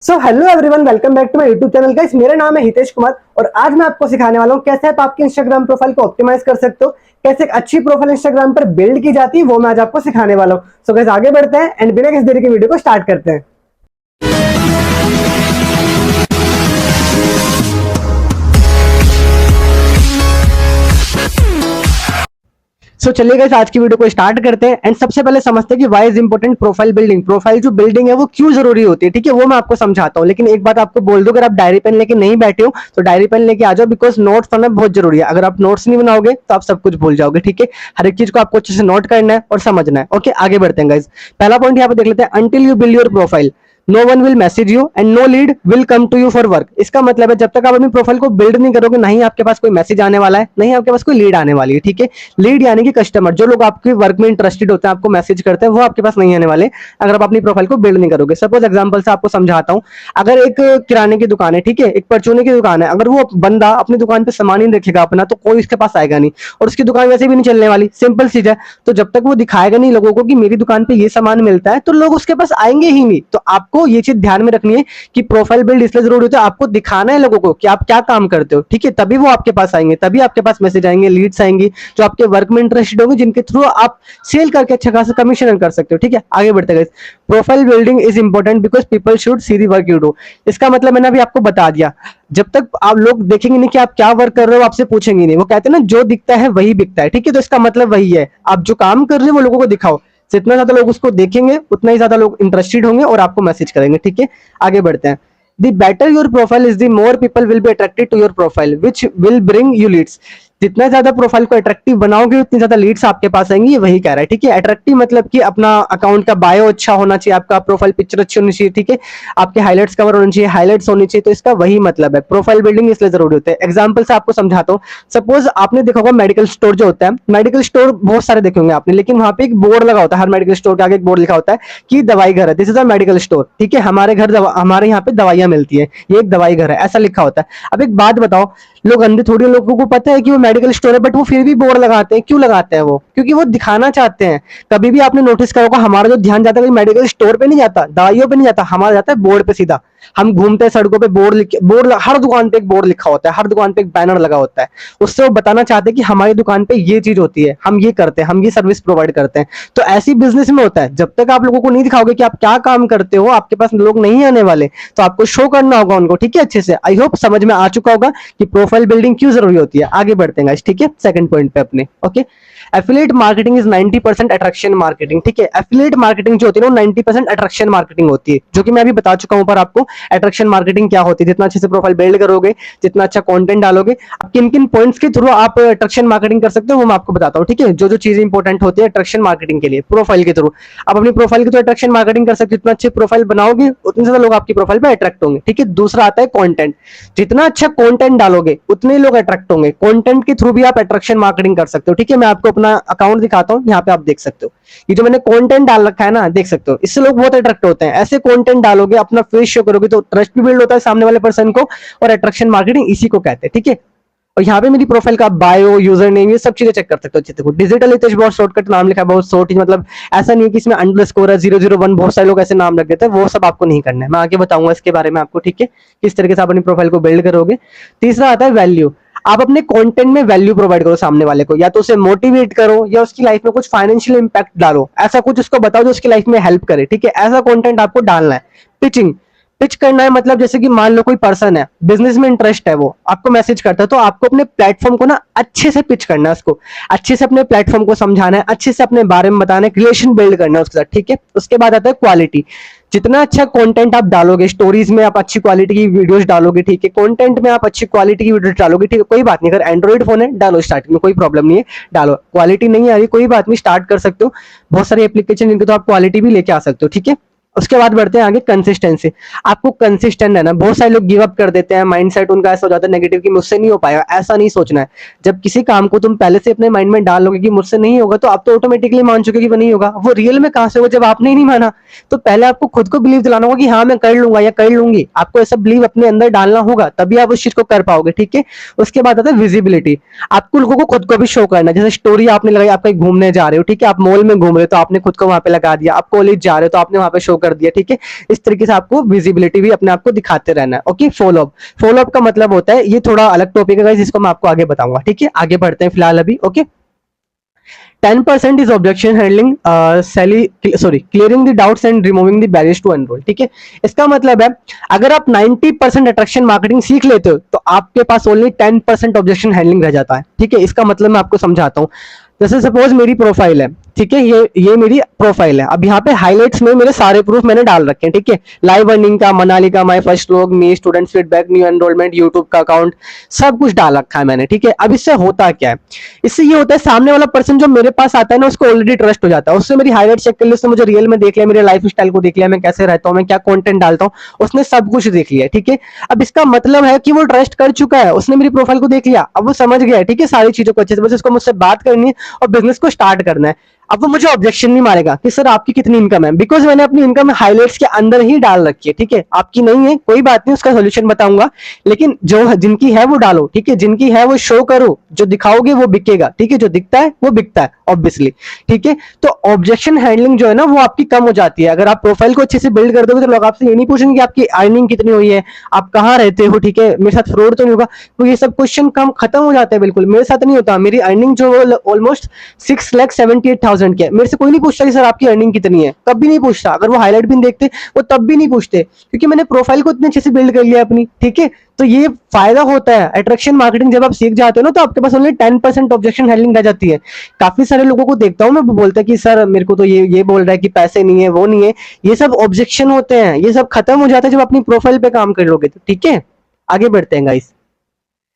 So hello everyone, welcome back to my YouTube channel guys. मेरा नाम है हितेश कुमार और आज मैं आपको सिखाने वाला हूँ कैसे आप आपके इंस्टाग्राम प्रोफाइल को ऑप्टिमाइज कर सकते हो, कैसे एक अच्छी प्रोफाइल इंस्टाग्राम पर बिल्ड की जाती है, वो मैं आज आपको सिखाने वाला हूँ। सो गाइस आगे बढ़ते हैं एंड बिना किसी देरी के वीडियो को स्टार्ट करते हैं। चलिए गाइस आज की वीडियो को स्टार्ट करते हैं एंड सबसे पहले समझते हैं कि why is important profile building. Profile जो बिल्डिंग है वो क्यों जरूरी होती है, ठीक है, वो मैं आपको समझाता हूँ। लेकिन एक बात आपको बोल दूं, अगर आप डायरी पेन लेके नहीं बैठे हो तो डायरी पेन लेके आ जाओ, बिकॉज नोट्स होना बहुत जरूरी है। अगर आप नोट्स नहीं बनाओगे तो आप सब कुछ भूल जाओगे, ठीक है। हर एक चीज को आपको अच्छे से नोट करना है और समझना है। ओके, आगे बढ़ते हैं गाइस। पहला पॉइंट यहाँ पे देख लेते हैं, until you build your profile no one will message you and no lead will come to you for work. इसका मतलब है जब तक आप अपनी प्रोफाइल को बिल्ड नहीं करोगे, नहीं आपके पास कोई मैसेज आने वाला है, नहीं आपके पास कोई लीड आने वाली है, ठीक है। लीड यानी कि कस्टमर, जो लोग आपके वर्क में इंटरेस्टेड होते हैं, आपको मैसेज करते हैं, वो आपके पास नहीं आने वाले अगर आप अपनी प्रोफाइल को बिल्ड नहीं करोगे। सपोज एग्जांपल से आपको समझाता हूं, अगर एक किराने की दुकान है, ठीक है, एक परचूने की दुकान है, अगर वो बंदा अपनी दुकान पे सामान ही नहीं रखेगा अपना, तो कोई इसके पास आएगा नहीं और उसकी दुकान वैसे भी नहीं चलने वाली। सिंपल चीज है। तो जब तक वो दिखाएगा नहीं लोगों को कि मेरी दुकान पे ये सामान मिलता है, तो लोग उसके पास आएंगे ही नहीं। तो आपको ये चीज ध्यान में रखनी है कि प्रोफाइल बिल्ड इसलिए जरूरी होता है, आपको दिखाना है लोगों को कि आप क्या काम करते हो, ठीक है। तभी वो आपके पास आएंगे, तभी आपके पास मैसेज आएंगे, लीड्स आएंगी, जो आपके वर्क में इंटरेस्टेड होंगे, जिनके थ्रू आप सेल करके अच्छा खासा कमीशन अर्न कर सकते हो, ठीक है। आगे बढ़ते गए, profile building is important because people should see the work you do. इसका मतलब मैंने अभी आपको बता दिया, जब तक आप लोग देखेंगे नहीं कि आप क्या वर्क कर रहे हो, आपसे पूछेंगे नहीं। वो कहते हैं ना, जो दिखता है वही बिकता है, ठीक है। तो इसका मतलब वही है, आप जो काम कर रहे हो वो लोगों को दिखाओ। जितना ज्यादा लोग उसको देखेंगे उतना ही ज्यादा लोग इंटरेस्टेड होंगे और आपको मैसेज करेंगे, ठीक है। आगे बढ़ते हैं। The better your profile is, the more people will be attracted to your profile, which will bring you leads. जितना ज्यादा प्रोफाइल को अट्रैक्टिव बनाओगे उतनी ज्यादा लीड्स आपके पास आएंगी, ये वही कह रहा है, ठीक है। अट्रैक्टिव मतलब कि अपना अकाउंट का बायो अच्छा होना चाहिए, आपका प्रोफाइल पिक्चर अच्छी होनी चाहिए, ठीक है। आपके हाइलाइट्स कवर होने चाहिए, हाइलाइट्स होनी चाहिए। तो इसका वही मतलब है, प्रोफाइल बिल्डिंग इसलिए जरूरी होता है। एग्जाम्पल से आपको समझाता हूँ। सपोज आपने देखा होगा मेडिकल स्टोर जो होता है, मेडिकल स्टोर बहुत सारे देखे होंगे आपने, लेकिन वहां पे एक बोर्ड लगा होता है, हर मेडिकल स्टोर के आगे एक बोर्ड लिखा होता है कि दवाई घर है, this is a medical store, ठीक है। हमारे यहाँ पे दवाइयां मिलती है, ये एक दवाई घर है, ऐसा लिखा होता है। अब एक बात बताओ, लोग अंधे थोड़ी, लोगों को पता है कि वो मेडिकल स्टोर है, बट वो फिर भी बोर्ड लगाते हैं। क्यों लगाते हैं वो? क्योंकि वो दिखाना चाहते हैं। कभी भी आपने नोटिस करा होगा, हमारा जो ध्यान जाता है मेडिकल स्टोर पे नहीं जाता, दवाइयों पे नहीं जाता, हमारा जाता है बोर्ड पे सीधा। हम घूमते हैं सड़कों पे, बोर्ड हर दुकान पे एक बोर्ड लिखा होता है, हर दुकान पे एक बैनर लगा होता है। उससे वो बताना चाहते हैं कि हमारी दुकान पे ये चीज होती है, हम ये करते हैं, हम ये सर्विस प्रोवाइड करते हैं। तो ऐसी बिजनेस में होता है, जब तक आप लोगों को नहीं दिखाओगे कि आप क्या काम करते हो, आपके पास लोग नहीं आने वाले। तो आपको शो करना होगा उनको, ठीक है, अच्छे से। आई होप समझ में आ चुका होगा कि प्रोफाइल बिल्डिंग क्यों जरूरी होती है। आगे बढ़ते हैं, ठीक है, सेकंड पॉइंट पे अपने। Okay, affiliate marketing is 90% attraction marketing, ठीक है। एफिलिएट मार्केटिंग जो होती है ना, 90% अट्रैक्शन मार्केटिंग होती है, जो कि मैं अभी बता चुका हूं पर आपको अट्रैक्शन मार्केटिंग क्या होती है। जितना अच्छे से प्रोफाइल बिल्ड करोगे, जितना अच्छा कंटेंट डालोगे, आप किन किन पॉइंट्स के थ्रू आप अट्रैक्शन मार्केटिंग कर सकते हो वो मैं आपको बताता हूँ, ठीक है। जो जो चीजें इंपॉर्टेंट होती है अट्रैक्शन मार्केटिंग के लिए, प्रोफाइल के थ्रू आप अपनी प्रोफाइल के थ्रू अट्रैक्शन मार्केटिंग कर सकते हो। जितना अच्छे प्रोफाइल बनाओगे उतने ज्यादा लोग आपकी प्रोफाइल पे अट्रैक्ट होंगे, ठीक है। दूसरा आता है कंटेंट, जितना अच्छा कंटेंट डालोगे उतने लोग अट्रैक्ट होंगे। कंटेंट के थ्रू भी आप अट्रैक्शन मार्केटिंग कर सकते हो, ठीक है। मैं आपको अपना अकाउंट दिखाता हूँ, यहाँ पे आप देख सकते हो, ये जो मैंने कंटेंट डाल रखा है ना, देख सकते हो, इससे लोग बहुत अट्रैक्ट होते हैं। ऐसे कंटेंट डालोगे, अपना फेस शो करोगे, तो ट्रस्ट भी बिल्ड होता है सामने वाले पर्सन को, और अट्रैक्शन मार्केटिंग इसी को कहते हैं, ठीक है। और यहाँ पे मेरी प्रोफाइल का बायो, यूजर नेम, ये सब चीजें चेक कर सकते हो अच्छे से। डिजिटल हितेश बहुत शॉर्टकट नाम लिखा है, बहुत शॉर्ट ही, मतलब ऐसा नहीं है कि इसमें अंडरस्कोर है 001, बहुत सारे लोग ऐसे नाम रख देते हैं, वो सब आपको नहीं करना है। मैं आगे बताऊंगा इसके बारे में आपको, ठीक है, किस तरीके से आप अपनी प्रोफाइल को बिल्ड करोगे। तीसरा आता है वैल्यू। आप अपने कंटेंट में वैल्यू प्रोवाइड करो सामने वाले को, या तो उसे मोटिवेट करो या उसकी लाइफ में कुछ फाइनेंशियल इंपैक्ट डालो, ऐसा कुछ उसको बताओ जो उसकी लाइफ में हेल्प करे, ठीक है। ऐसा कंटेंट आपको डालना है। पिचिंग, पिच करना है, मतलब जैसे कि मान लो कोई पर्सन है, बिजनेस में इंटरेस्ट है, वो आपको मैसेज करता है, तो आपको अपने प्लेटफॉर्म को ना अच्छे से पिच करना है, उसको अच्छे से अपने प्लेटफॉर्म को समझाना है, अच्छे से अपने बारे में बताना है, रिलेशन बिल्ड करना है उसके साथ, ठीक है। उसके बाद आता है क्वालिटी। जितना अच्छा कंटेंट आप डालोगे, स्टोरीज में आप अच्छी क्वालिटी की वीडियोस डालोगे, ठीक है, कंटेंट में आप अच्छी क्वालिटी की वीडियोस डालोगे, ठीक है, कोई बात नहीं, अगर एंड्रॉइड फोन है डालो, स्टार्टिंग में कोई प्रॉब्लम नहीं है, डालो। क्वालिटी नहीं आ रही, कोई बात नहीं, स्टार्ट कर सकते हो। बहुत सारे एप्लीकेशन जिनके तो आप क्वालिटी भी लेके आ सकते हो, ठीक है। उसके बाद बढ़ते हैं आगे, कंसिस्टेंसी। आपको कंसिस्टेंट रहना। बहुत सारे लोग गिव अप कर देते हैं, माइंडसेट उनका ऐसा हो जाता है नेगेटिव कि मुझसे नहीं हो पाएगा। ऐसा नहीं सोचना है। जब किसी काम को तुम पहले से अपने माइंड में डाल लोगे कि मुझसे नहीं होगा, तो आप तो ऑटोमेटिकली मान चुके कि वो नहीं होगा। वो रियल में कहां से होगा जब आपने ही नहीं माना। तो पहले आपको खुद को बिलीव दिलाना होगा कि हाँ मैं कर लूंगा या कर लूंगी। आपको ऐसा बिलीव अपने अंदर डालना होगा, तभी आप उस चीज को कर पाओगे, ठीक है। उसके बाद आता है विजिबिलिटी। आपको लोगों को खुद को भी शो करना है। जैसे स्टोरी आपने लगाई, आप कहीं घूमने जा रहे हो, ठीक है, आप मॉल में घूम रहे हो तो आपने खुद को वहां पे लगा दिया, आप कॉलेज जा रहे हो तो आपने वहां पे शो कर कर दिया, ठीक है। इस तरीके से आपको विजिबिलिटी भी अपने आप को दिखाते रहना है। Okay, follow up, follow up का मतलब होता है, ये थोड़ा अलग टॉपिक है जिसको मैं आपको आगे बताऊंगा, ठीक है। आगे बढ़ते हैं फिलहाल अभी। Okay, 10% is objection handling, clearing the doubts and removing the barriers to enroll, ठीक है। इसका मतलब है अगर आप 90% अट्रैक्शन मार्केटिंग सीख लेते हो तो आपके पास ओनली 10% ऑब्जेक्शन हैंडलिंग रह जाता है, ठीक है। इसका मतलब मैं आपको समझाता हूँ। जैसे सपोज मेरी प्रोफाइल है, ठीक है, ये मेरी प्रोफाइल है। अब यहाँ पे हाइलाइट्स में मेरे सारे प्रूफ मैंने डाल रखे हैं, ठीक है। लाइव अर्निंग का, मनाली का, my first vlog, me, student feedback, new enrolment, YouTube का अकाउंट, सब कुछ डाल रखा है मैंने, ठीक है। अब इससे होता क्या है, इससे ये होता है सामने वाला पर्सन जो मेरे पास आता है ना, उसको ऑलरेडी ट्रस्ट हो जाता है। उससे मेरी हाइलाइट चेक कर ली, उसने मुझे रियल में देख लिया, मेरे लाइफ स्टाइल को देख लिया, मैं कैसे रहता हूँ, मैं क्या कंटेंट डालता हूँ, उसने सब कुछ देख लिया, ठीक है। अब इसका मतलब है कि वो ट्रस्ट कर चुका है, उसने मेरी प्रोफाइल को देख लिया, अब वो समझ गया है, ठीक है, सारी चीजों को अच्छे से। बस उसको मुझसे बात करनी है और बिजनेस को स्टार्ट करना है। अब वो मुझे ऑब्जेक्शन नहीं मारेगा कि सर आपकी कितनी इनकम है, बिकॉज मैंने अपनी इनकम हाइलाइट्स के अंदर ही डाल रखी है, ठीक है। आपकी नहीं है कोई बात नहीं, उसका सोल्यूशन बताऊंगा, लेकिन जो जिनकी है वो डालो, ठीक है। जिनकी है वो शो करो, जो दिखाओगे वो बिकेगा, ठीक है। जो दिखता है वो बिकता है ऑब्वियसली, ठीक है। तो ऑब्जेक्शन हैंडलिंग जो है ना वो आपकी कम हो जाती है अगर आप प्रोफाइल को अच्छे से बिल्ड कर दोगे। तो लोग आपसे ये नहीं पूछेंगे कि आपकी अर्निंग कितनी हुई है, आप कहाँ रहते हो, ठीक है, मेरे साथ फ्रॉड तो नहीं होगा। तो ये सब क्वेश्चन कम खत्म हो जाते हैं, बिल्कुल मेरे साथ नहीं होता। मेरी अर्निंग जो ऑलमोस्ट 6,78,000 के, मेरे से कोई नहीं पूछता कि सर आपकी अर्निंग कितनी है, कभी नहीं पूछता। अगर वो हाईलाइट भी नहीं देखते वो तब भी नहीं पूछते, क्योंकि मैंने प्रोफाइल को इतने अच्छे से बिल्ड कर लिया अपनी, ठीक है। तो ये फायदा होता है अट्रैक्शन मार्केटिंग, जब आप सीख जाते हो ना तो आपके पास ओनली 10% ऑब्जेक्शन हैंडलिंग रह जाती है। काफी सारे लोगों को देखता हूँ मैं, वो बोलते हैं कि सर मेरे को तो ये बोल रहा है कि पैसे नहीं है, वो नहीं है। ये सब ऑब्जेक्शन होते हैं, ये सब खत्म हो जाता है जब अपनी प्रोफाइल पे काम कर लोगे तो, ठीक है। आगे बढ़ते हैं गाइस।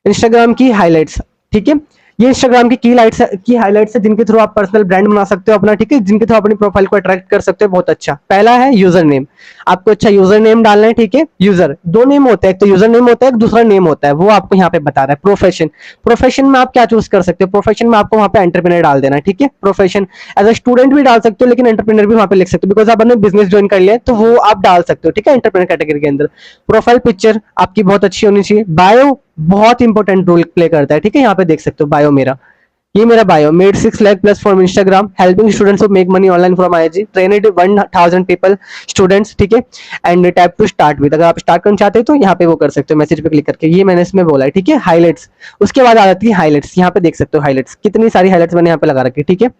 इंस्टाग्राम की हाइलाइट्स, ठीक है। ये इंस्टाग्राम की हाइलाइट्स है जिनके थ्रू आप पर्सनल ब्रांड बना सकते हो अपना, ठीक है। जिनके थ्रू अपनी प्रोफाइल को अट्रैक्ट कर सकते हो। बहुत अच्छा, पहला है यूजर नेम। आपको अच्छा यूजर नेम डालना है, ठीक है। यूजर दो नेम होता है, एक तो यूजर नेम होता है, एक दूसरा नेम होता है, वो आपको यहाँ पे बता रहा है। प्रोफेशन, प्रोफेशन में आप क्या चूज कर सकते हो, प्रोफेशन में आपको वहाँ पे एंटरप्रेन्योर डाल देना है, ठीक है। प्रोफेशन एज ए स्टूडेंट भी डाल सकते हो, लेकिन एंटरप्रेन्योर भी वहाँ पे लिख सकते हो, बिकॉज आपने बिजनेस ज्वाइन कर लिया तो वो आप डाल सकते हो, ठीक है, एंटरप्रेन्योर कैटेगरी के अंदर। प्रोफाइल पिक्चर आपकी बहुत अच्छी होनी चाहिए। बायो बहुत इंपॉर्टेंट रोल प्ले करता है, ठीक है। यहाँ पे देख सकते हो बायो मेरा, ये मेरा bio, made 6 lakh plus from Instagram, helping students to make money online from IG, trained 1000 people students, ठीक है। And tap to start with, अगर आप स्टार्ट करना चाहते हो तो यहाँ पे वो कर सकते हो, मैसेज पे क्लिक करके। ये मैंने इसमें बोला है, ठीक है। हाइलाइट्स, उसके बाद आ जाती है हाइलाइट्स। यहाँ पे देख सकते हो हाइलाइट्स, कितनी सारी हाइलाइट्स मैंने यहाँ पे लगा रखी है, ठीक है।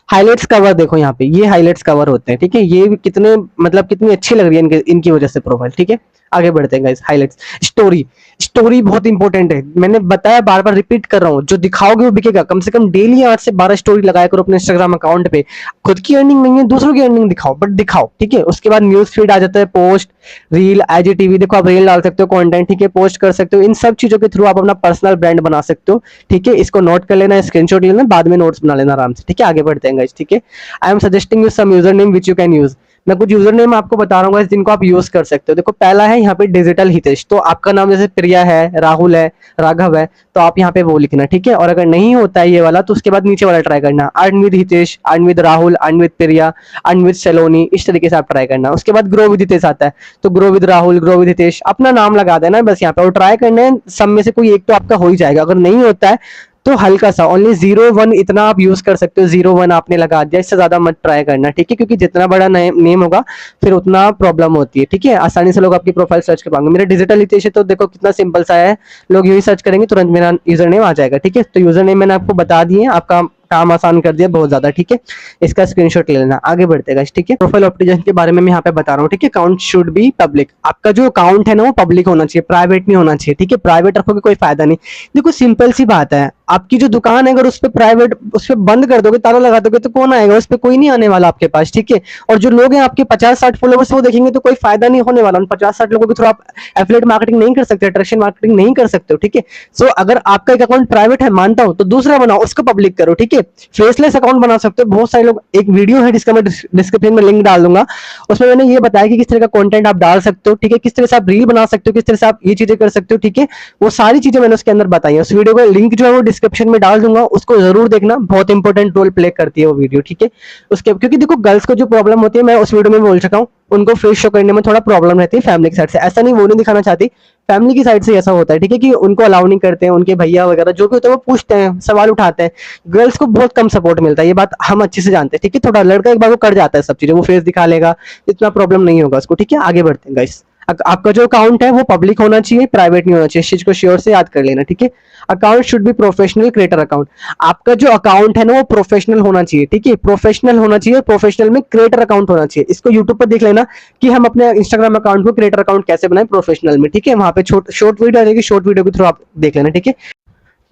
हाइलाइट्स कवर देखो यहाँ पे, ये हाइलाइट्स कवर होते हैं, ठीक है। ये कितने मतलब कितनी अच्छी लग रही है इनकी वजह से प्रोफाइल, ठीक है। आगे बढ़ते हैं गाइस। हाइलाइट्स, स्टोरी, स्टोरी बहुत इंपॉर्टेंट है, मैंने बताया, बार बार रिपीट कर रहा हूँ। जो दिखाओगे वो बिकेगा। कम से कम डेली 8 से 12 स्टोरी लगाया करो अपने इंस्टाग्राम अकाउंट पे। खुद की अर्निंग नहीं है, दूसरों की अर्निंग दिखाओ, बट दिखाओ, ठीक है। उसके बाद न्यूज फीड आ जाता है, पोस्ट, रील, आईजीटीवी, देखो आप रील डाल सकते हो, कंटेंट, ठीक है, पोस्ट कर सकते हो। इन सब चीजों के थ्रू आप अपना पर्सनल ब्रांड बना सकते हो, ठीक है। इसको नोट कर लेना, स्क्रीनशॉट लेना, बाद में नोट्स बना लेना आराम से, ठीक है। आगे बढ़ते हैं गाइस, ठीक है। I am suggesting you some user name which you can use. मैं कुछ यूजर नेम आपको बता रहा हूँ जिनको आप यूज कर सकते हो। देखो पहला है यहाँ पे डिजिटल हितेश, तो आपका नाम जैसे प्रिया है, राहुल है, राघव है, तो आप यहाँ पे वो लिखना, ठीक है। और अगर नहीं होता है ये वाला तो उसके बाद नीचे वाला ट्राई करना, earn with Hitesh, earn with Rahul, earn with Priya, earn with Saloni, इस तरीके से आप ट्राई करना। उसके बाद ग्रो विद हितेश आता है, तो grow with Rahul, grow with Hitesh, अपना नाम लगा देना बस यहाँ पे, और ट्राई करना है सब में से कोई एक तो आपका हो ही जाएगा। अगर नहीं होता है तो हल्का सा ओनली 0-1 इतना आप यूज कर सकते हो। 0-1 आपने लगा दिया, इससे ज्यादा मत ट्राई करना, ठीक है, क्योंकि जितना बड़ा नेम होगा फिर उतना प्रॉब्लम होती है, ठीक है। आसानी से लोग आपकी प्रोफाइल सर्च कर पाएंगे। मेरा डिजिटल हितेश है तो देखो कितना सिंपल सा है, लोग यही सर्च करेंगे तुरंत मेरा यूजर नेम आ जाएगा, ठीक है। तो यूजर नेम मैंने आपको बता दिए, आपका काम आसान कर दिया बहुत ज्यादा, ठीक है। इसका स्क्रीनशॉट ले लेना। आगे बढ़ते हैं, ठीक है। प्रोफाइल ऑप्टिमाइजेशन के बारे में मैं यहाँ पे बता रहा हूँ, ठीक है। अकाउंट शुड बी पब्लिक, आपका जो अकाउंट है ना वो पब्लिक होना चाहिए, प्राइवेट नहीं होना चाहिए, ठीक है। प्राइवेट रखोगे कोई फायदा नहीं। देखो सिंपल सी बात है, आपकी जो दुकान है अगर उस पर प्राइवेट, उस पर बंद कर दोगे, ताला लगा दोगे, तो कौन आएगा उस पर, कोई नहीं आने वाला आपके पास, ठीक है। और जो लोग हैं आपके 50-60 फॉलोवर्स वो देखेंगे तो कोई फायदा नहीं होने वाला। उन 50-60 लोगों के थ्रू आप एफिलिएट मार्केटिंग नहीं कर सकते, अट्रैक्शन मार्केटिंग नहीं कर सकते हो, ठीक है। सो अगर आपका एक अकाउंट प्राइवेट है मानता हूं, तो दूसरा बनाओ, उसको पब्लिक करो, ठीक है। फेसलेस अकाउंट बना सकते हो, बहुत सारे लोग, एक वीडियो है जिसका मैं डिस्क्रिप्शन में लिंक डाल दूंगा, उसमें मैंने ये बताया कि किस तरह का कंटेंट आप डाल सकते हो, ठीक है। किस तरह से आप रील बना सकते हो, किस तरह से आप ये चीजें कर सकते हो, ठीक है। वो सारी चीजें मैंने उसके अंदर बताई है। उस वीडियो का लिंक जो है वो डिस्क्रिप्शन में डाल दूंगा, उसको जरूर देखना, बहुत इंपॉर्टेंट रोल प्ले करती है वो वीडियो, ठीक है। उसके क्योंकि देखो गर्ल्स को जो प्रॉब्लम होती है, मैं उस वीडियो में बोल चुका हूँ, उनको फेस शो करने में थोड़ा प्रॉब्लम रहती है फैमिली की साइड से, ऐसा नहीं वो नहीं दिखाना चाहती, फैमिली की साइड से ऐसा होता है, ठीक है, कि उनको अलाउ नहीं करते हैं, उनके भैया वगैरह जो भी होते हैं वो पूछते हैं, सवाल उठाते हैं, गर्ल्स को बहुत कम सपोर्ट मिलता है, ये बात हम अच्छे से जानते हैं, ठीक है। थोड़ा लड़का एक बार वो कर जाता है सब चीजें, वो फेस दिखा लेगा, इतना प्रॉब्लम नहीं होगा उसको, ठीक है। आगे बढ़ते हैं गाइस। आपका जो अकाउंट है वो पब्लिक होना चाहिए, प्राइवेट नहीं होना चाहिए, इस चीज को श्योर से याद कर लेना, ठीक है। Account should be professional creator account, आपका जो अकाउंट है ना वो प्रोफेशनल होना चाहिए, ठीक है, प्रोफेशनल होना चाहिए, प्रोफेशनल में क्रिएटर अकाउंट होना चाहिए। इसको यूट्यूब पर देख लेना कि हम अपने इंस्टाग्राम अकाउंट को क्रिएटर अकाउंट कैसे बनाए प्रोफेशनल में, ठीक है, वहां पे शॉर्ट वीडियो आ जाएगी, शॉर्ट वीडियो के थ्रू आप देख लेना, ठीक है।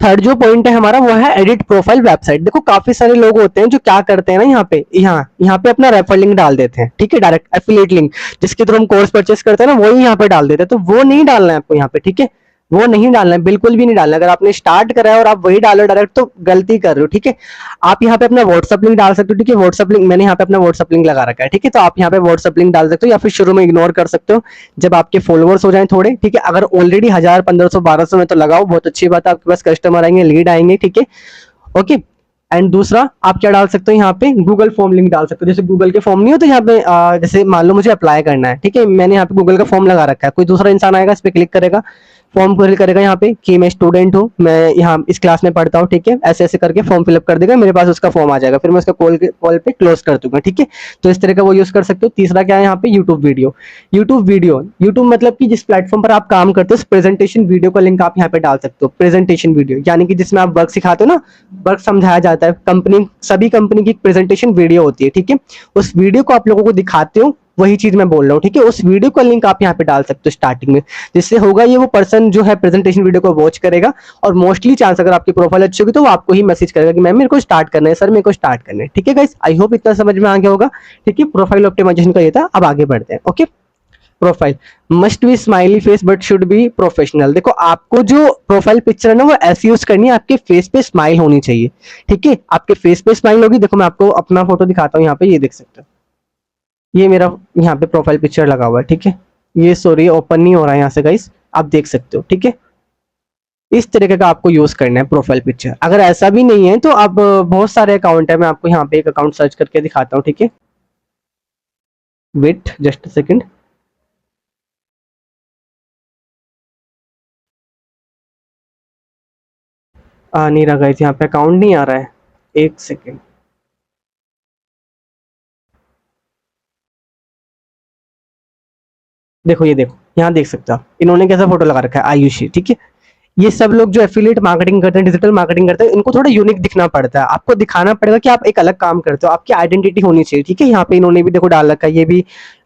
थर्ड जो पॉइंट है हमारा वो है एडिट प्रोफाइल वेबसाइट। देखो काफी सारे लोग होते हैं जो क्या करते हैं ना, यहाँ पे अपना रेफर लिंक डाल देते हैं, ठीक है, डायरेक्ट एफिलिएट लिंक जिसके थ्रू हम कोर्स परचेस करते हैं ना, वही यहाँ पे डाल देते हैं, तो वो नहीं डालना है आपको यहाँ पे, ठीक है, वो नहीं डालना है, बिल्कुल भी नहीं डालना। अगर आपने स्टार्ट करा है और आप वही डालो डायरेक्ट, तो गलती कर रहे हो, ठीक है। आप यहाँ पे अपना व्हाट्सअप लिंक डाल सकते हो, ठीक है, व्हाट्सअप लिंक मैंने यहाँ पे अपना व्हाट्सअप लिंक लगा रखा है, ठीक है, तो आप यहाँ पे व्हाट्सअप लिंक डाल सकते हो, या फिर शुरू में इग्नोर कर सकते हो जब आपके फॉलोअर्स हो जाए थोड़े, ठीक है। अगर ऑलरेडी 1000 1500 1200 में, तो लगाओ, बहुत अच्छी बात है, आपके पास कस्टमर आएंगे, लीड आएंगे, ठीक है, ओके। एंड दूसरा आप क्या डाल सकते हो यहाँ पे, गूगल फॉर्म लिंक डाल सकते हो, जैसे गूगल के फॉर्म नहीं होते यहाँ पे, जैसे मान लो मुझे अप्लाई करना है, ठीक है, मैंने यहाँ पे गूगल का फॉर्म लगा रखा है, कोई दूसरा इंसान आएगा, इस पे क्लिक करेगा, फॉर्म फिल करेगा यहाँ पे कि मैं स्टूडेंट हूँ, मैं यहाँ इस क्लास में पढ़ता हूँ, ठीक है, ऐसे ऐसे करके फॉर्म फिलअप कर देगा, मेरे पास उसका फॉर्म आ जाएगा, फिर मैं उसका कॉल पे क्लोज कर दूंगा, ठीक है। तो इस तरह का वो यूज कर सकते हो। तीसरा क्या है यहाँ पे, यूट्यूब मतलब कि जिस प्लेटफॉर्म पर आप काम करते हो उस प्रेजेंटेशन वीडियो का लिंक आप यहाँ पे डाल सकते हो। प्रेजेंटेशन वीडियो यानी कि जिसमें आप वर्क सिखाते हो ना, वर्क समझाया जाता है, सभी कंपनी की प्रेजेंटेशन वीडियो होती है, ठीक है, उस वीडियो को आप लोगों को दिखाते हो, वही चीज मैं बोल रहा हूँ, ठीक है। उस वीडियो का लिंक आप यहाँ पे डाल सकते हो स्टार्टिंग में, जिससे होगा ये वो पर्सन जो है प्रेजेंटेशन वीडियो को वॉच करेगा, और मोस्टली चांस अगर आपकी प्रोफाइल अच्छी होगी तो वो आपको ही मैसेज करेगा कि मैम मेरे को स्टार्ट करना है, सर मेरे को स्टार्ट करना है, ठीक है गाइस। आई होप इतना समझ में आ गया होगा, ठीक है। प्रोफाइल ऑप्टिमाइजेशन का ये था, अब आगे बढ़ते हैं, okay. Profile must be smiley face but should be professional. देखो आपको जो प्रोफाइल पिक्चर है ना वो ऐसी यूज करनी है, आपके फेस पे स्माइल होनी चाहिए, ठीक है, आपके फेस पे स्माइल होगी। देखो मैं आपको अपना फोटो दिखाता हूँ, यहाँ पे ये देख सकते हो, ये मेरा यहाँ पे प्रोफाइल पिक्चर लगा हुआ है, ठीक है, ये सॉरी ओपन नहीं हो रहा है यहाँ से गाइस, आप देख सकते हो, ठीक है। इस तरीके का आपको यूज करना है प्रोफाइल पिक्चर। अगर ऐसा भी नहीं है तो आप बहुत सारे अकाउंट है, मैं आपको यहाँ पे एक अकाउंट सर्च करके दिखाता हूँ, ठीक है, वेट जस्ट सेकेंड। नहीं रहा गाइस, यहाँ पे अकाउंट नहीं आ रहा है, एक सेकेंड। देखो ये देखो, यहाँ देख सकते हो आप, इन्होंने कैसा फोटो लगा रखा है, आयुषी, ठीक है। ये सब लोग जो एफिलिएट मार्केटिंग करते हैं, डिजिटल मार्केटिंग करते हैं, इनको थोड़ा यूनिक दिखना पड़ता है, आपको दिखाना पड़ेगा कि आप एक अलग काम करते हो, आपकी आइडेंटिटी होनी चाहिए, ठीक है। यहाँ पे इन्होंने भी देखो डाल रखा है, ये भी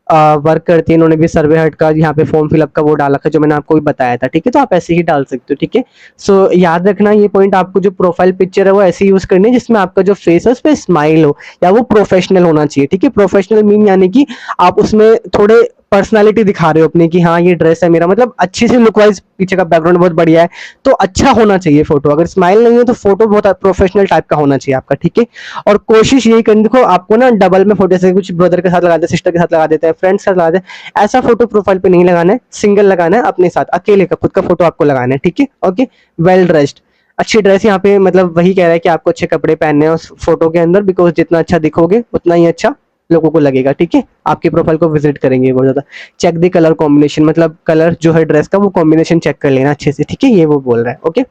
वर्क करती है, इन्होंने भी सर्वे हट का यहाँ पे फॉर्म फिलअप का वो डाल रखा है जो मैंने आपको भी बताया था, ठीक है। तो आप ऐसे ही डाल सकते हो, ठीक है। सो याद रखना ये पॉइंट, आपको जो प्रोफाइल पिक्चर है वो ऐसे यूज करनी है जिसमें आपका जो फेस है उस पर स्माइल हो, या वो प्रोफेशनल होना चाहिए, ठीक है। प्रोफेशनल मीन यानी कि आप उसमें थोड़े पर्सनालिटी दिखा रहे हो अपनी, कि हाँ ये ड्रेस है मेरा, मतलब अच्छी सी लुक वाइज, पीछे का बैकग्राउंड बहुत बढ़िया है, तो अच्छा होना चाहिए फोटो। अगर स्माइल नहीं है तो फोटो बहुत प्रोफेशनल टाइप का होना चाहिए आपका, ठीक है। और कोशिश यही करनी, देखो आपको ना डबल में फोटो, से कुछ ब्रदर के साथ लगा देते हैं, सिस्टर के साथ लगा देते हैं, फ्रेंड्स के साथ लगा देते हैं, ऐसा फोटो प्रोफाइल पे नहीं लगाना है, सिंगल लगाना है, अपने साथ अकेले का खुद का फोटो आपको लगाना है, ठीक है, ओके। वेल ड्रेस्ड, अच्छी ड्रेस, यहाँ पे मतलब वही कह रहा है कि आपको अच्छे कपड़े पहनने हैं उस फोटो के अंदर, बिकॉज जितना अच्छा दिखोगे उतना ही अच्छा लोगों को लगेगा, ठीक है। आपके प्रोफाइल को विजिट करेंगे बहुत ज्यादा। चेक द कलर कॉम्बिनेशन, मतलब कलर जो है ड्रेस का वो कॉम्बिनेशन चेक कर लेना अच्छे से, ठीक है, ये वो बोल रहा है, ओके।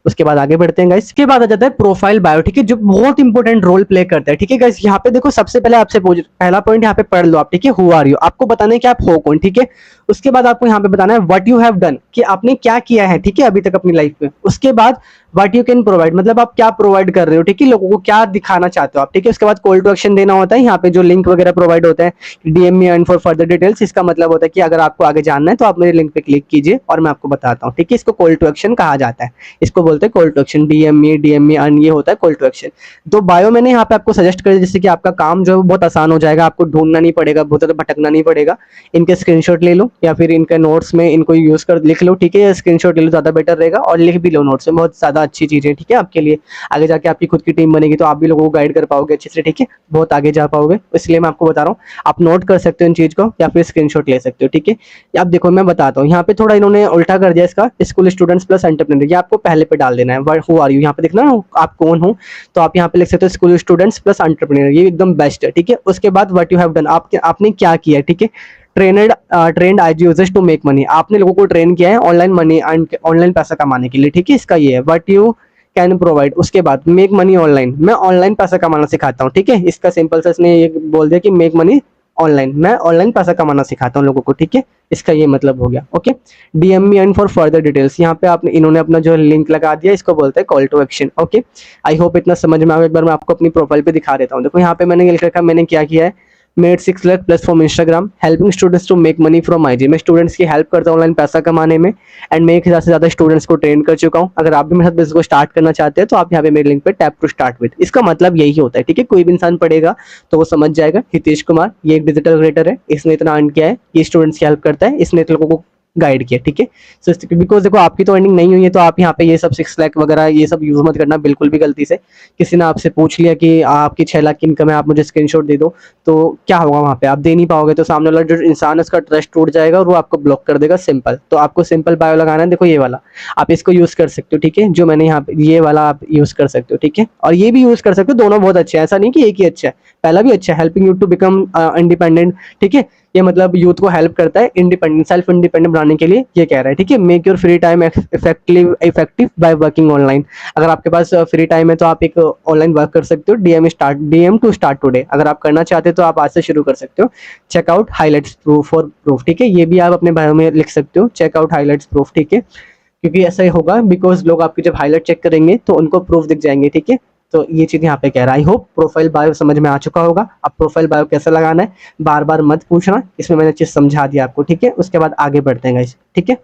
उसके बाद आगे बढ़ते हैं गाइस, इसके बाद आ जाता है प्रोफाइल बायो, ठीक है, जो बहुत इंपॉर्टेंट रोल प्ले करता है, ठीक है गाइस। यहाँ पे देखो सबसे पहले आपसे पहला पॉइंट यहाँ पे पढ़ लो आप, ठीक है, हु आर यू, आपको बताना है कि आप हो कौन, ठीक है। उसके बाद आपको यहाँ पे बताना है व्हाट यू हैव डन, कि आपने क्या किया है, ठीक है, अभी तक अपनी लाइफ में। उसके बाद व्हाट यू कैन प्रोवाइड, मतलब आप क्या प्रोवाइड कर रहे हो, ठीक है, लोगों को क्या दिखाना चाहते हो आप, ठीक है। उसके बाद कॉल टू एक्शन देना होता है, यहाँ पे जो लिंक वगैरह प्रोवाइड होता है, DM me earn for further details, इसका मतलब होता है कि अगर आपको आगे जानना है तो आप मेरे लिंक पे क्लिक कीजिए और मैं आपको बताता हूँ, ठीक है। इसको कॉल टू एक्शन कहा जाता है, इसको बोलते हैं call to action, DM me earn, ये होता है कॉल टू एक्शन। तो बायो मैंने यहाँ पे आपको सजेस्ट कर, जिससे कि आपका काम जो है वो बहुत आसान हो जाएगा, आपको ढूंढना नहीं पड़ेगा, बहुत ज्यादा भटकना नहीं पड़ेगा। इनके स्क्रीनशॉट ले लो या फिर इनके नोट्स में इनको यूज कर लिख लो, ठीक है, या स्क्रीनशॉट ले लो, ज़्यादा बेटर रहेगा, और लिख भी लो नोट्स में, बहुत ज़्यादा अच्छी चीज़ है, ठीक है, आपके लिए। आगे जाके आपकी खुद की टीम बनेगी तो आप भी लोगों को गाइड कर पाओगे अच्छे से, ठीक है, बहुत आगे जा पाओगे, इसलिए मैं आपको बता रहा हूँ। आप नोट कर सकते हो इन चीज़ को या फिर स्क्रीनशॉट ले सकते हो, ठीक है। अब देखो मैं बताता हूँ, यहाँ पे थोड़ा इन्होंने उल्टा कर दिया इसका, स्कूल स्टूडेंट्स प्लस एंटरप्रेन्योर, ये आपको पहले पे डाल देना है, हु आर यू, यहाँ पे देखना आप कौन हो, तो आप यहाँ पे लिख सकते हो स्कूल स्टूडेंट्स प्लस एंटरप्रेन्योर, ये एकदम बेस्ट है, ठीक है। उसके बाद व्हाट यू हैव डन, आपने क्या किया है, ठीक है। Trend I users to make money, आपने लोगों को ट्रेन किया है ऑनलाइन मनी एंड ऑनलाइन पैसा कमाने के लिए, ठीक है, इसका ये है व्हाट यू कैन प्रोवाइड। उसके बाद मेक मनी ऑनलाइन, मैं ऑनलाइन पैसा कमाना सिखाता हूँ, ठीक है, इसका सिंपल सा इसने ये बोल दिया कि मेक मनी ऑनलाइन, मैं ऑनलाइन पैसा कमाना सिखाता हूँ लोगों को, ठीक है, इसका ये मतलब हो गया। Okay, DM me and for further details, यहाँ पे आपने इन्होंने अपना जो लिंक लगा दिया, इसको बोलते हैं call to action. Okay, I hope इतना समझ में आया। एक बार मैं आपको अपनी प्रोफाइल पे दिखा देता हूँ, देखो यहाँ पे मैंने लिख रखा, मैंने क्या किया है, made 6 lakh plus from Instagram, helping students to make money from IG, मैं स्टूडेंट्स की हेल्प करता हूँ ऑनलाइन पैसा कमाने में, एंड मैं 1000 से ज़्यादा स्टूडेंट्स को ट्रेन कर चुका हूँ। अगर आप भी मेरे साथ बिजनेस को स्टार्ट करना चाहते हैं तो आप यहाँ पे मेरे लिंक पे टैप टू स्टार्ट विद, इसका मतलब यही होता है, ठीक है, कोई भी इंसान पढ़ेगा तो वो समझ जाएगा। हितेश कुमार, ये एक डिजिटल क्रिएटर है, इसने इतना अर्न किया है, ये स्टूडेंट्स की हेल्प करता है, इसने लोगों को गाइड किया, ठीक है। सो बिकॉज देखो आपकी तो अर्निंग नहीं हुई है, तो आप यहाँ पे ये सब 6 लाख वगैरह ये सब यूज मत करना बिल्कुल भी गलती से। किसी ने आपसे पूछ लिया कि आपकी 6 लाख की इनकम है, आप मुझे स्क्रीनशॉट दे दो, तो क्या होगा वहाँ पे, आप दे नहीं पाओगे, तो सामने वाला जो इंसान है उसका ट्रस्ट टूट जाएगा और वो आपको ब्लॉक कर देगा, सिंपल। तो आपको सिंपल बायो लगाना है, देखो ये वाला आप इसको यूज कर सकते हो, ठीक है, जो मैंने यहाँ पे ये वाला आप यूज कर सकते हो, ठीक है, और ये भी यूज कर सकते हो, दोनों बहुत अच्छे हैं, ऐसा नहीं कि एक ही अच्छा है, पहला भी अच्छा है, helping you to become independent, ठीक है, ये मतलब यूथ को हेल्प करता है इंडिपेंडेंट, सेल्फ इंडिपेंडेंट बनाने के लिए ये कह रहा है, ठीक है। Make your free time effective by working online, अगर आपके पास फ्री टाइम है तो आप एक ऑनलाइन वर्क कर सकते हो, डीएम टू स्टार्ट टुडे, अगर आप करना चाहते हो तो आप आज से शुरू कर सकते हो। Check out highlights proof for proof, ठीक है, ये भी आप अपने बायो में लिख सकते हो, चेकआउट हाईलाइट्स प्रूफ, ठीक है, क्योंकि ऐसा ही होगा, बिकॉज लोग आपकी जब हाईलाइट चेक करेंगे तो उनको प्रूफ दिख जाएंगे, ठीक है। तो ये चीज यहाँ पे कह रहा है। आई होप प्रोफाइल बायो समझ में आ चुका होगा। अब प्रोफाइल बायो कैसे लगाना है बार बार मत पूछना, इसमें मैंने चीज समझा दिया आपको, ठीक है। उसके बाद आगे बढ़ते हैं गाइस, ठीक है।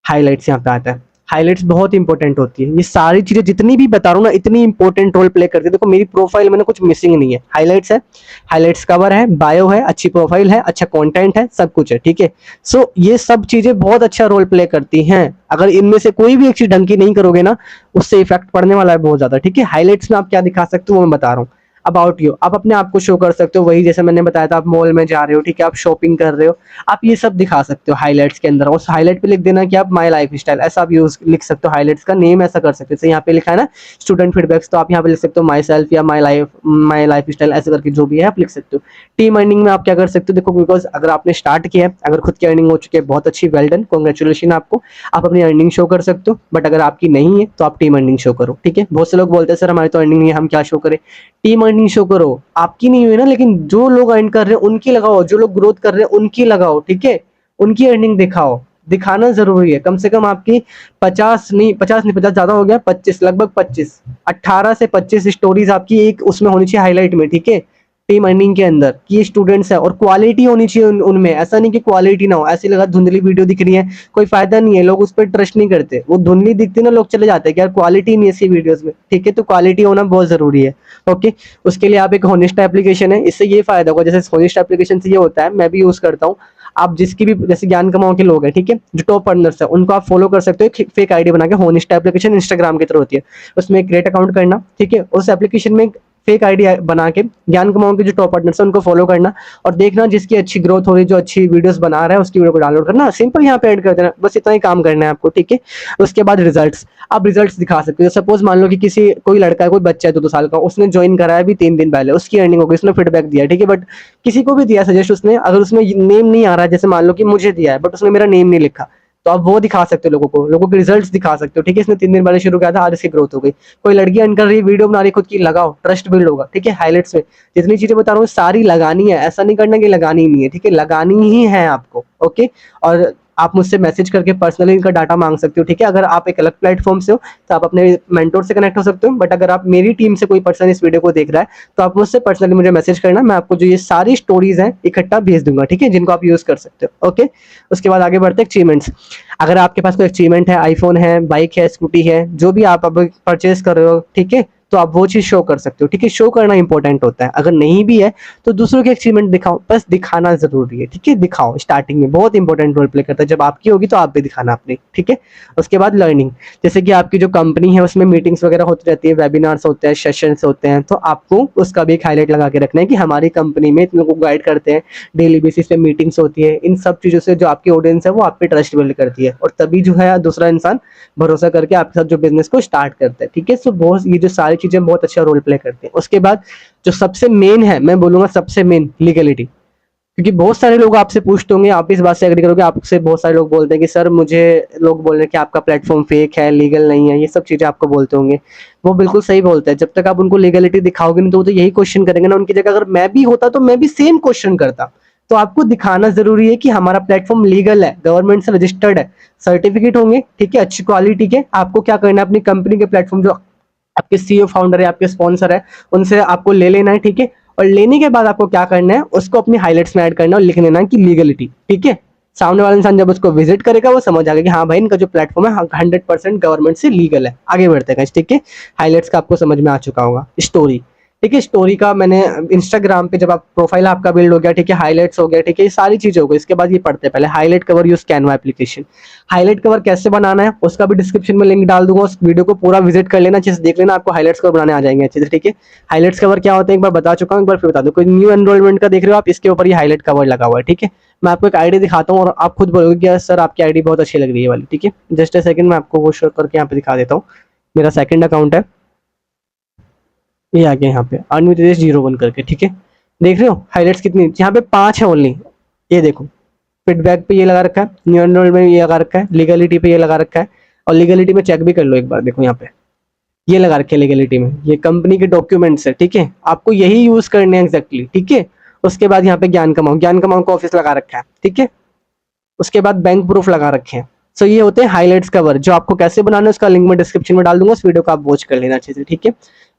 हाइलाइट्स यहाँ पे आता है, हाइलाइट्स बहुत इंपॉर्टेंट होती है, ये सारी चीजें जितनी भी बता रहा हूँ ना इतनी इंपॉर्टेंट रोल प्ले करती है। देखो मेरी प्रोफाइल में कुछ मिसिंग नहीं है, हाइलाइट्स है, हाइलाइट्स कवर है, बायो है, अच्छी प्रोफाइल है, अच्छा कंटेंट है, सब कुछ है, ठीक है। सो ये सब चीजें बहुत अच्छा रोल प्ले करती हैं, अगर इनमें से कोई भी एक चीज ढंग की नहीं करोगे ना उससे इफेक्ट पड़ने वाला है बहुत ज्यादा, ठीक है। हाइलाइट्स में आप क्या दिखा सकते हो वो मैं बता रहा हूँ। अबाउट यू, आप अपने आप को शो कर सकते हो, वही जैसे मैंने बताया था, आप मॉल में जा रहे हो, ठीक है, आप शॉपिंग कर रहे हो, आप ये सब दिखा सकते हो हाइलाइट्स के अंदर। और हाईलाइट पे लिख देना कि आप माय लाइफ स्टाइल, ऐसा आप यूज लिख सकते हो, हाइलाइट्स का नेम ऐसा कर सकते हो। जैसे यहाँ पे लिखा है ना स्टूडेंट फीडबैक्स, तो आप यहाँ पे लिख सकते हो माई सेल्फ या माई लाइफ स्टाइल, ऐसे करके जो भी है आप लिख सकते हो। टीम अर्निंग में आप क्या कर सकते हो, देखो बिकॉज अगर आपने स्टार्ट किया है, अगर खुद की अर्निंग हो चुकी है, बहुत अच्छी, वेल डन, कॉन्ग्रेचुलेशन आपको, आप अपनी अर्निंग शो कर सकते हो। बट अगर आपकी नहीं है तो आप टीम अर्निंग शो करो, ठीक है। बहुत से लोग बोलते हैं सर हमारी तो अर्निंग नहीं है, हम क्या शो करें। टीम अर्निंग शो करो, आपकी नहीं हुई ना, लेकिन जो लोग अर्न कर रहे हैं उनकी लगाओ, जो लोग ग्रोथ कर रहे हैं उनकी लगाओ, ठीक है, उनकी अर्निंग दिखाओ, दिखाना जरूरी है। कम से कम आपकी 50 ज्यादा हो गया, 25, लगभग 25, 18 से 25 स्टोरीज आपकी एक उसमें होनी चाहिए हाईलाइट में, ठीक है, टीम अर्निंग के अंदर कि स्टूडेंट्स है, और क्वालिटी होनी चाहिए उनमें, ऐसा नहीं कि क्वालिटी ना हो, ऐसी लगा धुंधली वीडियो दिख रही है, कोई फायदा नहीं है, लोग उस पर ट्रस्ट नहीं करते, वो धुंधली दिखती ना लोग चले जाते हैं कि यार क्वालिटी नहीं है ऐसी वीडियोस में, ठीक है, तो क्वालिटी होना बहुत जरूरी है। ओके, उसके लिए आप एक होनिस्टा एप्लीकेशन है, इससे ये फायदा होगा, जैसे होनिस्टा एप्लीकेशन से ये होता है, मैं भी यूज करता हूँ, आप जिसकी भी जैसे ज्ञान कमाओ के लोग हैं, ठीक है, जो टॉप अर्नर्स है उनको आप फॉलो कर सकते हो, फेक आईडी बना के। होनिस्टा एप्लीकेशन इंस्टाग्राम की तरह होती है, उसमें क्रिएट अकाउंट करना, ठीक है, उस एप्लीकेशन में फेक आईडी बना के ज्ञान कमाओ के जो टॉप पार्टनर्स है उनको फॉलो करना, और देखना जिसकी अच्छी ग्रोथ हो रही, जो अच्छी वीडियोस बना रहा है उसकी वीडियो को डाउनलोड करना, सिंपल यहाँ पे ऐड कर देना, बस इतना ही काम करना है आपको, ठीक है। उसके बाद रिजल्ट्स, आप रिजल्ट्स दिखा सकते हो। सपोज मान लो कि किसी कोई लड़का है, कोई बच्चा है 2 साल का, उसने ज्वाइन करा है अभी 3 दिन पहले, उसकी अर्निंग हो गई, उसने फीडबैक दिया, ठीक है, बट किसी को भी दिया सजेस्ट उसने, अगर उसमें नेम नहीं आ रहा है, जैसे मान लो कि मुझे दिया है बट उसने मेरा नेम नहीं लिखा, तो आप वो दिखा सकते हो, लोगों के रिजल्ट्स दिखा सकते हो, ठीक है। इसने 3 दिन पहले शुरू किया था, आज इसकी ग्रोथ हो गई। कोई लड़की अर्न कर रही है, वीडियो बना रही है खुद की, लगाओ, ट्रस्ट बिल्ड होगा, ठीक है। हाइलाइट्स में जितनी चीजें बता रहा हूँ सारी लगानी है, ऐसा नहीं करना कि लगानी नहीं है, ठीक है, लगानी ही है आपको, ओके। और आप मुझसे मैसेज करके पर्सनली इनका डाटा मांग सकते हो, ठीक है। अगर आप एक अलग प्लेटफॉर्म से हो तो आप अपने मेंटोर से कनेक्ट हो सकते हो, बट अगर आप मेरी टीम से कोई पर्सन इस वीडियो को देख रहा है तो आप मुझसे पर्सनली मुझे मैसेज करना, मैं आपको जो ये सारी स्टोरीज हैं इकट्ठा भेज दूंगा, ठीक है, जिनको आप यूज कर सकते हो, ओके। उसके बाद आगे बढ़ते हैं अचीवमेंट्स। अगर आपके पास कोई अचीवमेंट है, आईफोन है, बाइक है, स्कूटी है, जो भी आप अब परचेज कर रहे हो, ठीक है, तो आप वो चीज शो कर सकते हो, ठीक है। शो करना इंपॉर्टेंट होता है, अगर नहीं भी है तो दूसरों की अचीवमेंट दिखाओ, बस दिखाना जरूरी है, ठीक है। दिखाओ, स्टार्टिंग में बहुत इंपॉर्टेंट रोल प्ले करता है, जब आपकी होगी तो आप भी दिखाना अपनी, ठीक है। उसके बाद लर्निंग, जैसे कि आपकी जो कंपनी है उसमें मीटिंग्स वगैरह होती रहती है, वेबिनार्स होते हैं, सेशंस होते हैं, तो आपको उसका भी एक हाईलाइट लगा के रखना है कि हमारी कंपनी में इतने को गाइड करते हैं, डेली बेसिस पे मीटिंग्स होती है। इन सब चीजों से जो आपकी ऑडियंस है वो आप पे ट्रस्ट बिल्ड करती है, और तभी जो है दूसरा इंसान भरोसा करके आपके साथ जो बिजनेस को स्टार्ट करता है, ठीक है। सो बहुत ये जो सारी चीजें बहुत अच्छा रोल प्ले करती हैं। उसके बाद जो सबसे मेन है, मैं बोलूंगा सबसे मेन, लीगलिटी। क्योंकि बहुत सारे लोग आपसे पूछते होंगे, आप इस बात से एग्री करोगे, आपसे बहुत सारे लोग बोलते हैं कि सर मुझे, लोग बोल रहे हैं कि आपका प्लेटफॉर्म फेक है, लीगल नहीं है, ये सब चीजें आपको बोलते होंगे। वो बिल्कुल सही बोलते हैं, जब तक आप उनको लीगलिटी दिखाओगे नहीं तो वो तो यही क्वेश्चन करेंगे ना। उनकी जगह अगर मैं भी होता तो मैं भी सेम क्वेश्चन करता। तो आपको दिखाना जरूरी है कि हमारा प्लेटफॉर्म लीगल है, गवर्नमेंट से रजिस्टर्ड है, सर्टिफिकेट होंगे, ठीक है, अच्छी क्वालिटी के। आपको क्या करना है, अपनी कंपनी के प्लेटफॉर्म, जो आपके सीईओ फाउंडर है, आपके स्पॉन्सर है, उनसे आपको ले लेना है, ठीक है। और लेने के बाद आपको क्या करना है, उसको अपनी हाइलाइट्स में ऐड करना है और लिख देना है कि लीगलिटी, ठीक है। सामने वाला इंसान जब उसको विजिट करेगा वो समझ आएगा कि हाँ भाई, इनका जो प्लेटफॉर्म है 100% गवर्नमेंट से लीगल है। आगे बढ़ते हैं, ठीक है। हाइलाइट्स का आपको समझ में आ चुका होगा। स्टोरी, ठीक है। स्टोरी का मैंने इंस्टाग्राम पे, जब आप प्रोफाइल आपका बिल्ड हो गया, ठीक है, हाइलाइट्स हो गया, ठीक है, ये सारी चीजें हो गई। इसके बाद ये पढ़ते हैं पहले, highlight cover use Canva application. Highlight cover कैसे बनाना है उसका भी डिस्क्रिप्शन में लिंक डाल दूंगा, उस वीडियो को पूरा विजिट कर लेना, अच्छे से देख लेना, आपको हाईलाइट्स कवर बनाने आ जाएंगे अच्छे से, ठीक है। हाईलाइट्स कवर क्या होते हैं एक बार बता चुका हूँ, एक बार फिर बता दो। कोई न्यू एनरोलमेंट का देख रहे हो आप, इसके ऊपर ये हाईलाइट कवर लगा हुआ है, ठीक है। मैं आपको एक आईडी दिखाता हूँ और आप खुद बोलोगे कि सर आपकी आईडी बहुत अच्छी लग रही है वाली, ठीक है। जस्ट ए सेकंड, मैं आपको वो शो करके यहाँ पे दिखा देता हूँ। मेरा सेकंड अकाउंट है, ये आ गया यहाँ पे अनवित 01 करके, ठीक है। देख रहे हो हाईलाइट्स कितनी, यहाँ पे 5 है ओनली। ये देखो, फीडबैक पे ये लगा रखा है, न्यू एनरोल में ये लगा रखा है, लीगलिटी पे ये लगा रखा है, और लीगलिटी में चेक भी कर लो एक बार, देखो यहाँ पे ये लगा रखे लीगलिटी में, ये कंपनी के डॉक्यूमेंट्स है, ठीक है। आपको यही यूज करने हैं एग्जैक्टली, ठीक है। उसके बाद यहाँ पे ज्ञान कमाओ, ज्ञान कमाओ का ऑफिस लगा रखा है, ठीक है। उसके बाद बैंक प्रूफ लगा रखे हैं। सो ये होते हैं हाइलाइट्स कवर, जो आपको कैसे बनाना है उसका लिंक मैं डिस्क्रिप्शन में डाल दूंगा, उस वीडियो को आप वॉच कर लेना अच्छे से, ठीक है।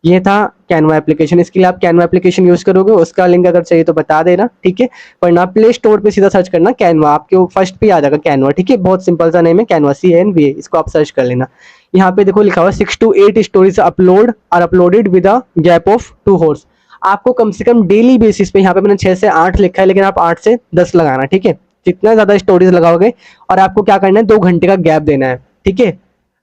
ये था कैनवा एप्लीकेशन, इसके लिए आप कैनवा एप्लीकेशन यूज करोगे, उसका लिंक अगर चाहिए तो बता देना, ठीक है। वरना प्ले स्टोर पे सीधा सर्च करना कैनवा, आपके फर्स्ट पे आ जाएगा कैनवा, ठीक है। बहुत सिंपल सा नेम है कैनवा, CANVA, इसको आप सर्च कर लेना। यहाँ पे देखो लिखा हुआ 6 to 8 स्टोरीज अपलोड और uploaded with a gap of 2 hours। आपको कम से कम डेली बेसिस पे, यहाँ पे मैंने 6 से 8 लिखा है, लेकिन आप 8 से 10 लगाना, ठीक है। जितना ज्यादा स्टोरीज लगाओगे, और आपको क्या करना है, 2 घंटे का गैप देना है, ठीक है।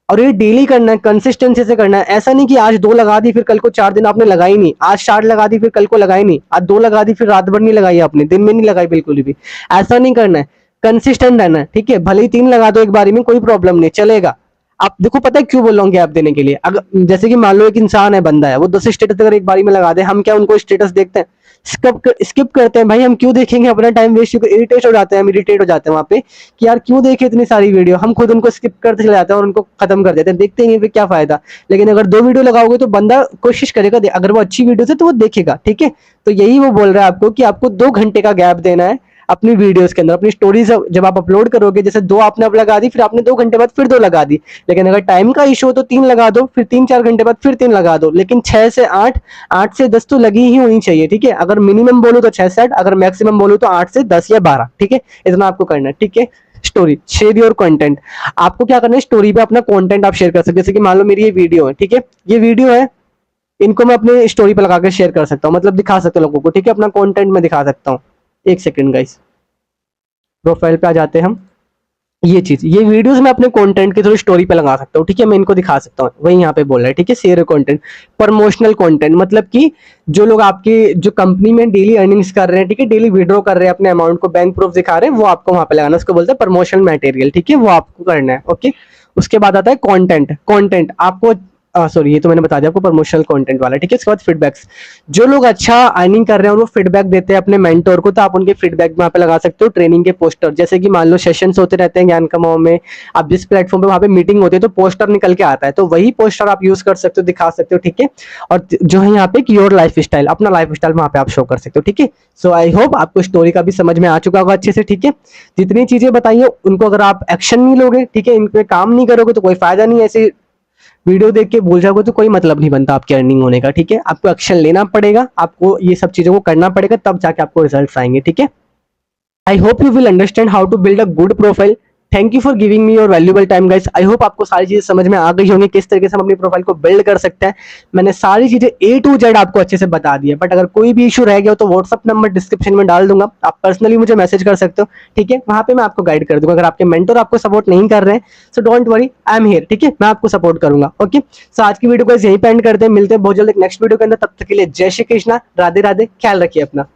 और ये डेली करना है, कंसिस्टेंसी से करना है। ऐसा नहीं कि आज 2 लगा दी फिर कल को 4 दिन आपने लगाई नहीं, आज 4 लगा दी फिर कल को लगाई नहीं, आज 2 लगा दी फिर रात भर नहीं लगाई आपने, दिन में नहीं लगाई बिल्कुल भी। ऐसा नहीं करना है, कंसिस्टेंट रहना है, ठीक है। भले ही 3 लगा दो एक बारी में, कोई प्रॉब्लम नहीं, चलेगा। आप देखो, पता है क्यों बोल रहा हूँ गैप देने के लिए, अगर जैसे कि मान लो एक इंसान है, बंदा है, वो 10 स्टेटस अगर एक बारी में लगा दे, हम क्या उनको स्टेटस देखते हैं, स्किप करते हैं भाई। हम क्यों देखेंगे, अपना टाइम वेस्ट, इरिटेट हो जाते हैं, हम इरिटेट हो जाते हैं वहां पे कि यार क्यों देखे इतनी सारी वीडियो, हम खुद उनको स्किप करते चले जाते हैं और उनको खत्म कर देते हैं, देखते हैं फिर क्या फायदा। लेकिन अगर 2 वीडियो लगाओगे तो बंदा कोशिश करेगा, अगर वो अच्छी वीडियो है तो वो देखेगा, ठीक है। तो यही वो बोल रहा है आपको कि आपको 2 घंटे का गैप देना है अपनी वीडियोस के अंदर। अपनी स्टोरीज जब आप अपलोड करोगे, जैसे 2 आपने अब लगा दी, फिर आपने 2 घंटे बाद फिर 2 लगा दी। लेकिन अगर टाइम का इशू हो तो 3 लगा दो, फिर 3-4 घंटे बाद फिर 3 लगा दो। लेकिन 6 से 8, 8 से 10 तो लगी ही होनी चाहिए, ठीक है। अगर मिनिमम बोलूं तो 6 से 8, अगर मैक्सिमम बोलूं तो 8 से 10 या 12, ठीक है। इतना आपको करना है, ठीक है। Story, share your content. आपको क्या करना है, स्टोरी पे अपना कंटेंट आप शेयर कर सकते हैं। जैसे कि मान लो मेरी ये वीडियो है, ठीक है, ये वीडियो है, इनको मैं अपने स्टोरी पे लगा कर शेयर कर सकता हूँ, मतलब दिखा सकते हैं लोगों को, ठीक है। अपना कंटेंट में दिखा सकता हूँ। एक सेकंड गाइस, प्रोफाइल पे आ जाते हैं हम। ये चीज, ये वीडियोस मैं अपने कंटेंट के थ्रू स्टोरी पे लगा सकता हूँ, ठीक है। मैं इनको दिखा सकता हूँ, वही यहाँ पे बोल रहा है, ठीक है। शेयर कंटेंट, प्रमोशनल कंटेंट, मतलब कि जो लोग आपकी जो कंपनी में डेली अर्निंग्स कर रहे हैं, ठीक है, डेली विड्रॉ कर रहे हैं अपने अमाउंट को, बैंक प्रूफ दिखा रहे हैं, वो आपको वहां पे लगाना, उसको बोलते हैं प्रमोशनल मटेरियल, ठीक है। वो आपको करना है, ओके। उसके बाद आता है कंटेंट। कंटेंट आपको, सॉरी, ये तो मैंने बता दिया आपको, प्रमोशनल कंटेंट वाला, ठीक है। इसके बाद फीडबैक्स, जो लोग अच्छा अर्निंग कर रहे हैं और वो फीडबैक देते हैं अपने मेंटोर को, तो आप उनके फीडबैक वहां पे लगा सकते हो। ट्रेनिंग के पोस्टर, जैसे कि मान लो सेशंस होते रहते हैं ज्ञान कमाओ में, आप जिस प्लेटफॉर्म पे वहां पे मीटिंग होती है तो पोस्टर निकल के आता है, तो वही पोस्टर आप यूज कर सकते हो, दिखा सकते हो, ठीक है। और जो है यहाँ पे योर लाइफ स्टाइल, अपना लाइफ स्टाइल वहां पे आप शो कर सकते हो, ठीक है। सो आई होप आपको स्टोरी का भी समझ में आ चुका होगा अच्छे से, ठीक है। जितनी चीजें बताइए उनको अगर आप एक्शन नहीं लोगे, ठीक है, इन पे काम नहीं करोगे तो कोई फायदा नहीं है। ऐसे वीडियो देख के भूल जाओगे तो कोई मतलब नहीं बनता आपके अर्निंग होने का, ठीक है। आपको एक्शन लेना पड़ेगा, आपको ये सब चीजों को करना पड़ेगा, तब जाके आपको रिजल्ट्स आएंगे, ठीक है। I hope you will understand how to build a good profile thank you for giving me your valuable time guys. I hope आपको सारी चीजें समझ में आ गई होंगी किस तरीके से हम अपनी प्रोफाइल को बिल्ड कर सकते हैं। मैंने सारी चीजें ए टू जेड आपको अच्छे से बता दी है, बट अगर कोई भी इशू रह गया हो तो व्हाट्सअप नंबर डिस्क्रिप्शन में डाल दूंगा, आप पर्सनली मुझे मैसेज कर सकते हो, ठीक है, वहां पे मैं आपको गाइड कर दूंगा। अगर आपके मेंटर आपको सपोर्ट नहीं कर रहे हैं so don't worry, I am here, ठीक है, मैं आपको सपोर्ट करूंगा। ओके, सो आज की वीडियो को यहीं पे एंड करते हैं, मिलते हैं बहुत जल्द एक नेक्स्ट वीडियो के अंदर। तब तक के लिए जय श्री कृष्णा, राधे राधे, ख्याल रखिए अपना।